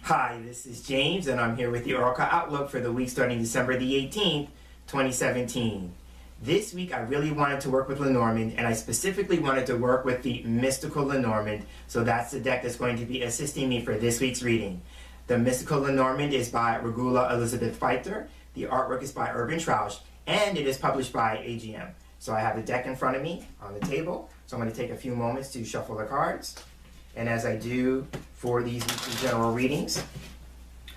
Hi, this is James, and I'm here with the Oracle Outlook for the week starting December the 18th, 2017. This week, I really wanted to work with Lenormand, and I specifically wanted to work with the Mystical Lenormand, so that's the deck that's going to be assisting me for this week's reading. The Mystical Lenormand is by Regula Elizabeth Fiechter, the artwork is by Trӧsch, and it is published by AGM. So I have the deck in front of me on the table, so I'm going to take a few moments to shuffle the cards. And as I do for these weekly general readings,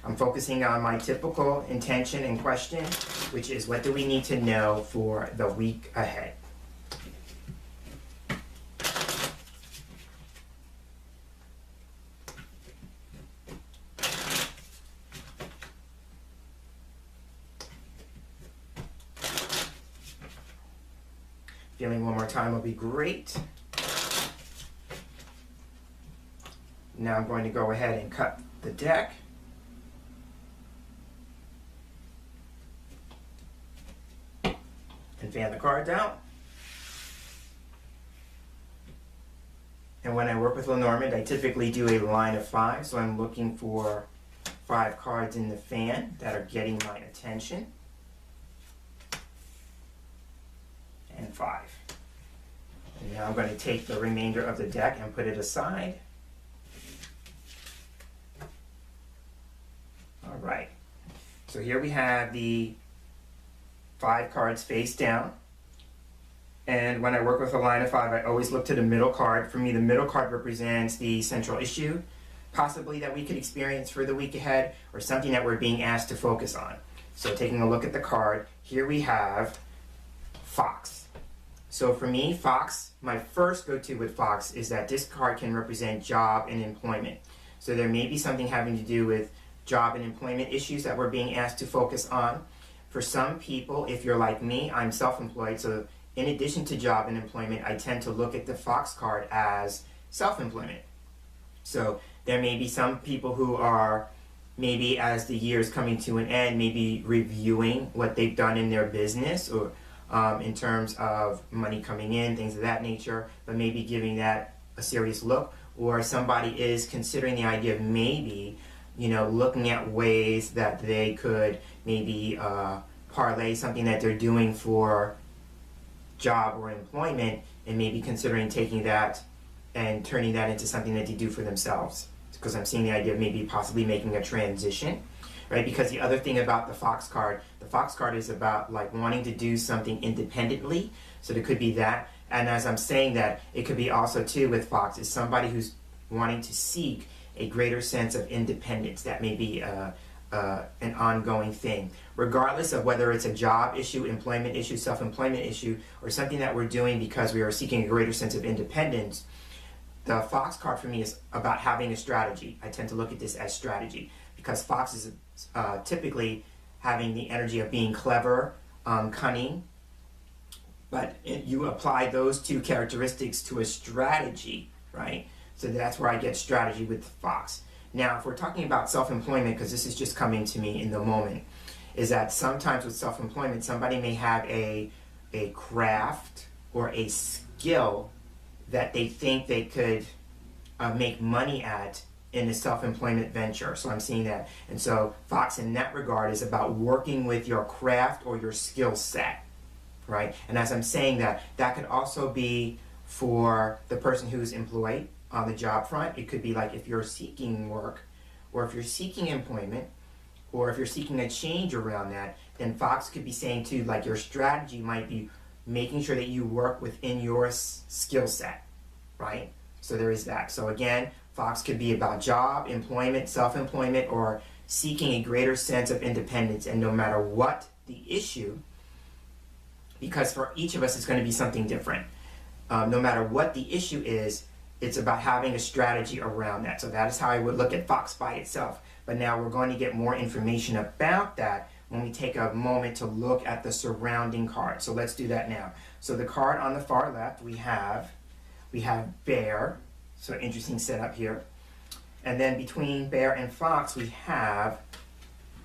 I'm focusing on my typical intention and question, which is what do we need to know for the week ahead? Feeling one more time will be great. Now I'm going to go ahead and cut the deck. And fan the cards out. And when I work with Lenormand, I typically do a line of 5, so I'm looking for 5 cards in the fan that are getting my attention. And 5. And now I'm going to take the remainder of the deck and put it aside. All right, so here we have the 5 cards face down. And when I work with a line of 5, I always look to the middle card. For me, the middle card represents the central issue, possibly that we could experience for the week ahead, or something that we're being asked to focus on. So taking a look at the card, here we have Fox. So for me, Fox, my first go-to with Fox is that this card can represent job and employment. So there may be something having to do with job and employment issues that we're being asked to focus on. For some people, if you're like me, I'm self-employed, so in addition to job and employment, I tend to look at the Fox card as self-employment. So there may be some people who are, maybe as the year is coming to an end, maybe reviewing what they've done in their business, or in terms of money coming in, things of that nature, but maybe giving that a serious look. Or somebody is considering the idea of maybe looking at ways that they could maybe parlay something that they're doing for job or employment, and maybe considering taking that and turning that into something that they do for themselves. Because I'm seeing the idea of maybe possibly making a transition, right? Because the other thing about the Fox card is about like wanting to do something independently. So there could be that. And as I'm saying that, it could be also too with Fox is somebody who's wanting to seek a greater sense of independence. That may be an ongoing thing. Regardless of whether it's a job issue, employment issue, self-employment issue, or something that we're doing because we are seeking a greater sense of independence, the Fox card for me is about having a strategy. I tend to look at this as strategy because Fox is typically having the energy of being clever, cunning, but you apply those 2 characteristics to a strategy, right? So that's where I get strategy with Fox. Now, if we're talking about self-employment, because this is just coming to me in the moment, is that sometimes with self-employment, somebody may have a craft or a skill that they think they could make money at in a self-employment venture. So I'm seeing that. And so Fox in that regard is about working with your craft or your skill set, right? And as I'm saying that, that could also be for the person who's employed on the job front. It could be like if you're seeking work, or if you're seeking employment, or if you're seeking a change around that, then Fox could be saying too, like your strategy might be making sure that you work within your skill set, right? So there is that. So again, Fox could be about job, employment, self-employment, or seeking a greater sense of independence. And no matter what the issue, because for each of us it's going to be something different, no matter what the issue is, it's about having a strategy around that. So that is how I would look at Fox by itself. But now we're going to get more information about that when we take a moment to look at the surrounding cards. So let's do that now. So the card on the far left, we have Bear. So interesting setup here. And then between Bear and Fox, we have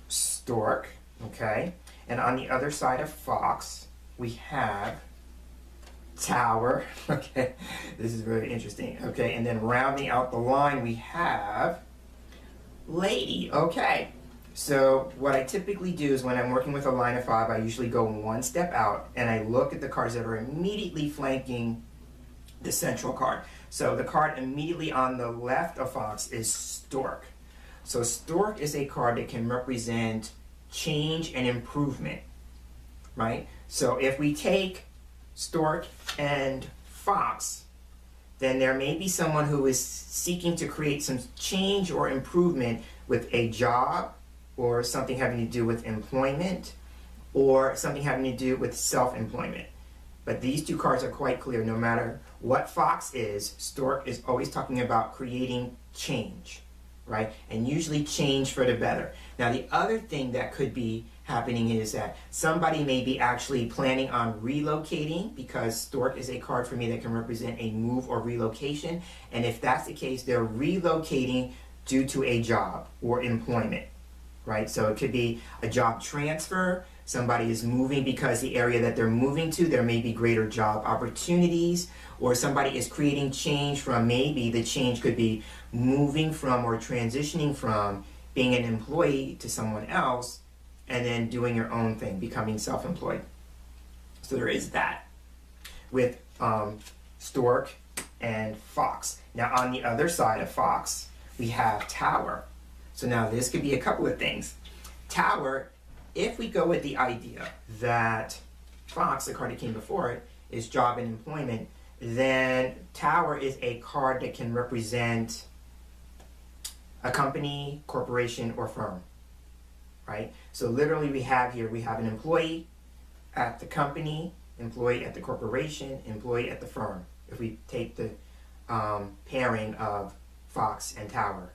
Stork. Okay. And on the other side of Fox, we have Tower. Okay, this is very interesting. Okay, and then rounding out the line, we have Lady, okay. So what I typically do is when I'm working with a line of 5, I usually go one step out and I look at the cards that are immediately flanking the central card. So the card immediately on the left of Fox is Stork. So Stork is a card that can represent change and improvement, right? So if we take Stork and Fox, then there may be someone who is seeking to create some change or improvement with a job, or something having to do with employment, or something having to do with self-employment. But these two cards are quite clear. No matter what Fox is, Stork is always talking about creating change, right? And usually change for the better. Now the other thing that could be happening is that somebody may be actually planning on relocating, because Stork is a card for me that can represent a move or relocation. And if that's the case, they're relocating due to a job or employment, right? So it could be a job transfer. Somebody is moving because the area that they're moving to, there may be greater job opportunities, or somebody is creating change from, maybe the change could be moving from or transitioning from being an employee to someone else and then doing your own thing, becoming self-employed. So there is that with Stork and Fox. Now on the other side of Fox, we have Tower. So now this could be a couple of things. Tower, if we go with the idea that Fox, the card that came before it, is job and employment, then Tower is a card that can represent a company, corporation, or firm, right? So literally we have an employee at the company, employee at the corporation, employee at the firm, if we take the pairing of Fox and Tower,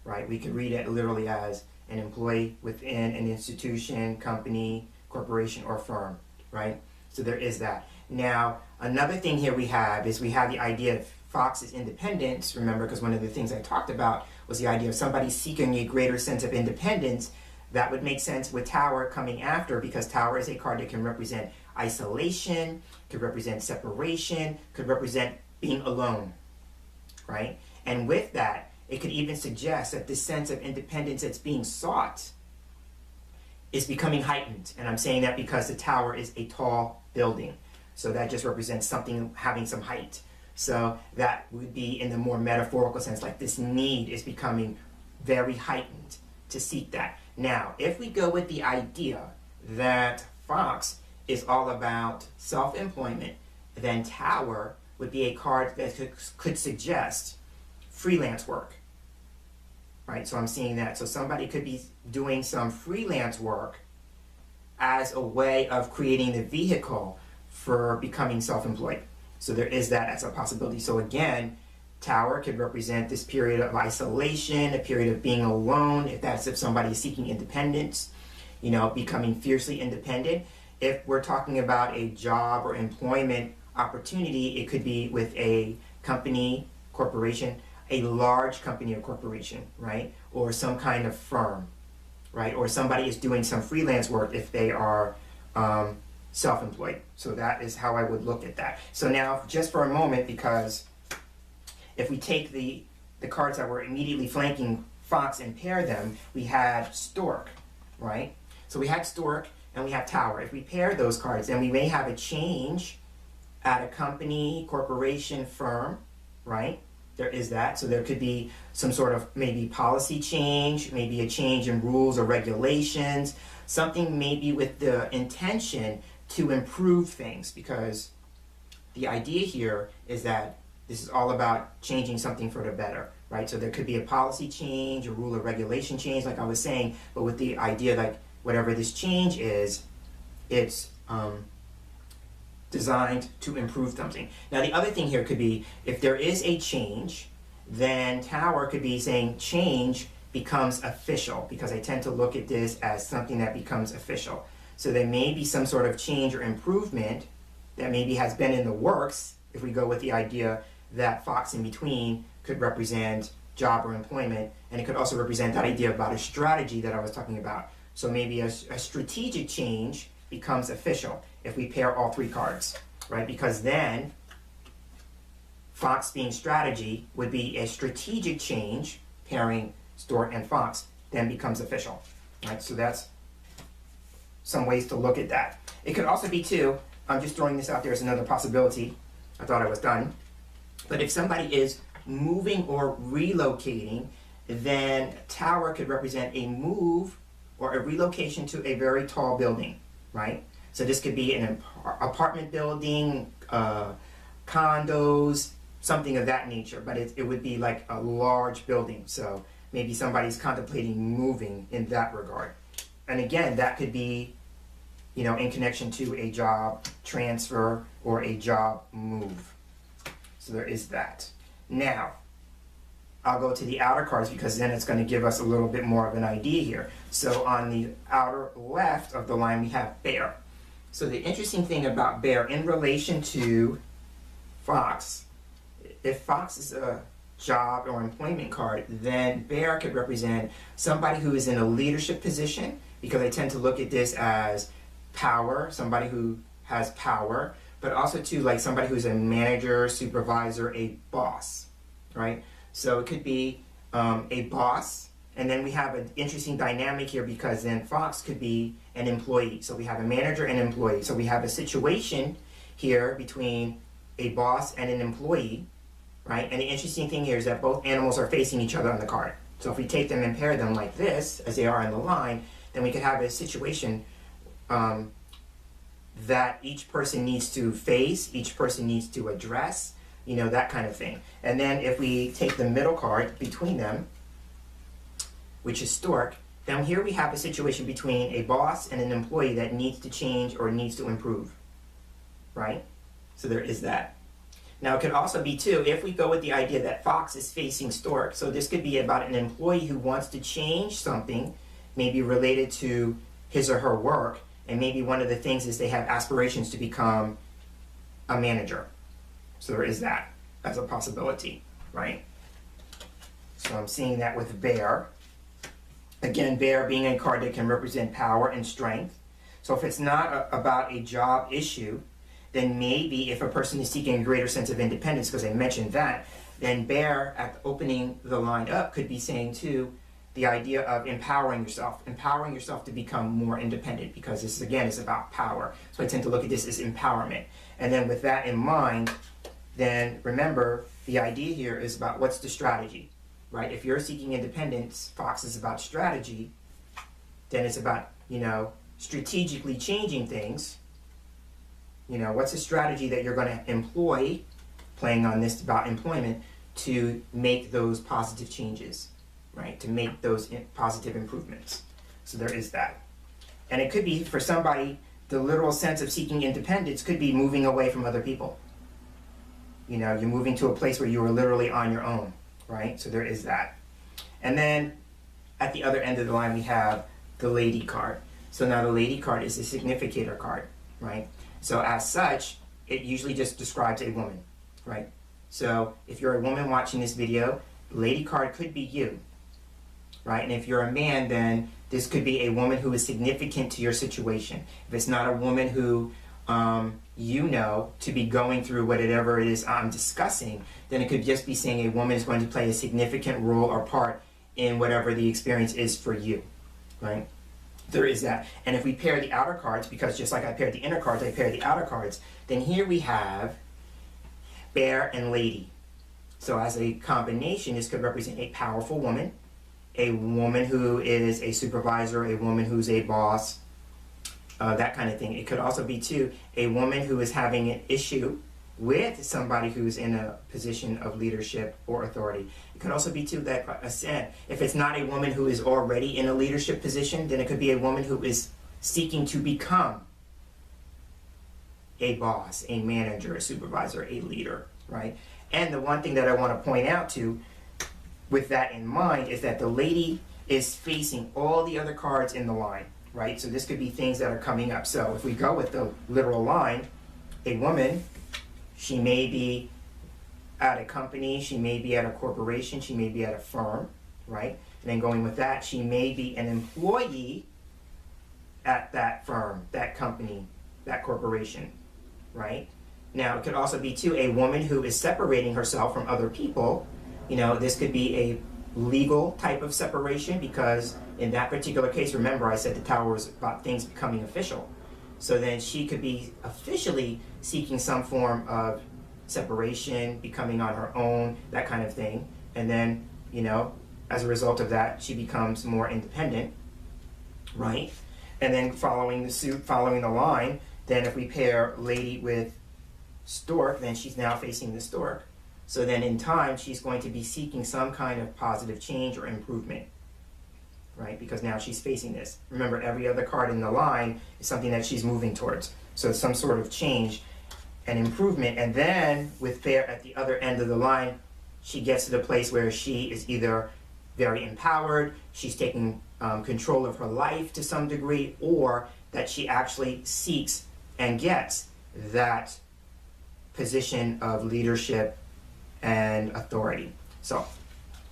right? We could read it literally as an employee within an institution, company, corporation, or firm, right? So there is that. Now, another thing here we have the idea of Fox's independence, remember, because one of the things I talked about was the idea of somebody seeking a greater sense of independence. That would make sense with Tower coming after, because Tower is a card that can represent isolation, could represent separation, could represent being alone, right? And with that, it could even suggest that this sense of independence that's being sought is becoming heightened. And I'm saying that because the tower is a tall building. So that just represents something having some height. So that would be in the more metaphorical sense, like this need is becoming very heightened to seek that. Now, if we go with the idea that Fox is all about self-employment, then Tower would be a card that could suggest freelance work, right? So I'm seeing that. So somebody could be doing some freelance work as a way of creating the vehicle for becoming self-employed. So there is that as a possibility. So again, Tower could represent this period of isolation, a period of being alone, if somebody is seeking independence, becoming fiercely independent. If we're talking about a job or employment opportunity, it could be with a company, corporation, a large company or corporation, right? Or some kind of firm, right? Or somebody is doing some freelance work if they are self-employed. So that is how I would look at that. So now, just for a moment, because if we take the cards that were immediately flanking Fox and pair them, we had Stork, right? So we had Stork and we have Tower. If we pair those cards, then we may have a change at a company, corporation, firm, right? There is that. So there could be some sort of maybe policy change, maybe a change in rules or regulations, something maybe with the intention to improve things, because the idea here is that this is all about changing something for the better, right? So there could be a policy change, a rule or regulation change, like I was saying, but with the idea like whatever this change is, it's designed to improve something. Now the other thing here could be, if there is a change, then Tower could be saying change becomes official, because I tend to look at this as something that becomes official. So there may be some sort of change or improvement that maybe has been in the works, if we go with the idea that Fox in between could represent job or employment, and it could also represent that idea about a strategy that I was talking about. So maybe a strategic change becomes official if we pair all three cards, right? Because then Fox being strategy would be a strategic change, pairing stork, and fox, then becomes official. Right? So that's some ways to look at that. It could also be too, I'm just throwing this out there as another possibility. I thought I was done. But if somebody is moving or relocating, then tower could represent a move or a relocation to a very tall building, right? So this could be an apartment building, condos, something of that nature, but it would be like a large building. So maybe somebody's contemplating moving in that regard. And again, that could be, you know, in connection to a job transfer or a job move. So there is that. Now, I'll go to the outer cards because then it's going to give us a little bit more of an idea here. So on the outer left of the line, we have bear. So the interesting thing about bear in relation to fox, if fox is a job or employment card, then bear could represent somebody who is in a leadership position, because I tend to look at this as power, somebody who has power, but also too like somebody who's a manager, supervisor, a boss, right? So it could be a boss, and then we have an interesting dynamic here because then fox could be an employee. So we have a manager and employee. So we have a situation here between a boss and an employee, right? And the interesting thing here is that both animals are facing each other on the card. So if we take them and pair them like this, as they are in the line, then we could have a situation that each person needs to face, each person needs to address, you know, that kind of thing. And then if we take the middle card between them, which is stork, then here we have a situation between a boss and an employee that needs to change or needs to improve, right? So there is that. Now it could also be too, if we go with the idea that fox is facing stork, so this could be about an employee who wants to change something, maybe related to his or her work, and maybe one of the things is they have aspirations to become a manager. So there is that as a possibility, right? So I'm seeing that with bear. Again, bear being a card that can represent power and strength. So if it's not about a job issue, then maybe if a person is seeking a greater sense of independence, because I mentioned that, then bear at opening the line up could be saying too, the idea of empowering yourself to become more independent, because this again is about power. So I tend to look at this as empowerment. And then with that in mind, then remember the idea here is about what's the strategy, right? If you're seeking independence, fox is about strategy, then it's about, you know, strategically changing things. You know, what's a strategy that you're going to employ, playing on this about employment, to make those positive changes, right? To make those positive improvements. So there is that. And it could be, for somebody, the literal sense of seeking independence could be moving away from other people. You know, you're moving to a place where you are literally on your own, right? So there is that. And then at the other end of the line, we have the lady card. So now the lady card is a significator card, right? So as such, it usually just describes a woman, right? So if you're a woman watching this video, lady card could be you, right? And if you're a man, then this could be a woman who is significant to your situation. If it's not a woman who you know to be going through whatever it is I'm discussing, then it could just be saying a woman is going to play a significant role or part in whatever the experience is for you, right? There is that. And if we pair the outer cards, because just like I paired the inner cards, I paired the outer cards, then here we have bear and lady. So as a combination, this could represent a powerful woman, a woman who is a supervisor, a woman who's a boss, that kind of thing. It could also be too a woman who is having an issue with somebody who's in a position of leadership or authority. It could also be too that if it's not a woman who is already in a leadership position, then it could be a woman who is seeking to become a boss, a manager, a supervisor, a leader, right? And the one thing that I want to point out to, with that in mind, is that the lady is facing all the other cards in the line, right? So this could be things that are coming up. So if we go with the literal line, a woman, she may be at a company, she may be at a corporation, she may be at a firm, right? And then going with that, she may be an employee at that firm, that company, that corporation, right? Now, it could also be too a woman who is separating herself from other people. You know, this could be a legal type of separation, because in that particular case, remember I said the Tower was about things becoming official. So then she could be officially seeking some form of separation, becoming on her own, that kind of thing. And then, you know, as a result of that, she becomes more independent, right? And then following the suit, following the line, then if we pair Lady with Stork, then she's now facing the Stork. So then in time, she's going to be seeking some kind of positive change or improvement, right? Because now she's facing this. Remember, every other card in the line is something that she's moving towards. So some sort of change and improvement. And then with Fair at the other end of the line, she gets to the place where she is either very empowered, she's taking control of her life to some degree, or that she actually seeks and gets that position of leadership and authority. So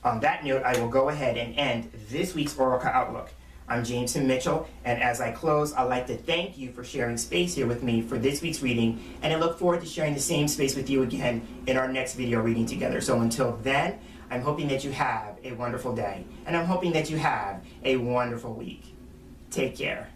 on that note, I will go ahead and end this week's Oracle Outlook. I'm James Himm Mitchell, and as I close, I'd like to thank you for sharing space here with me for this week's reading, and I look forward to sharing the same space with you again in our next video reading together. So until then, I'm hoping that you have a wonderful day, and I'm hoping that you have a wonderful week. Take care.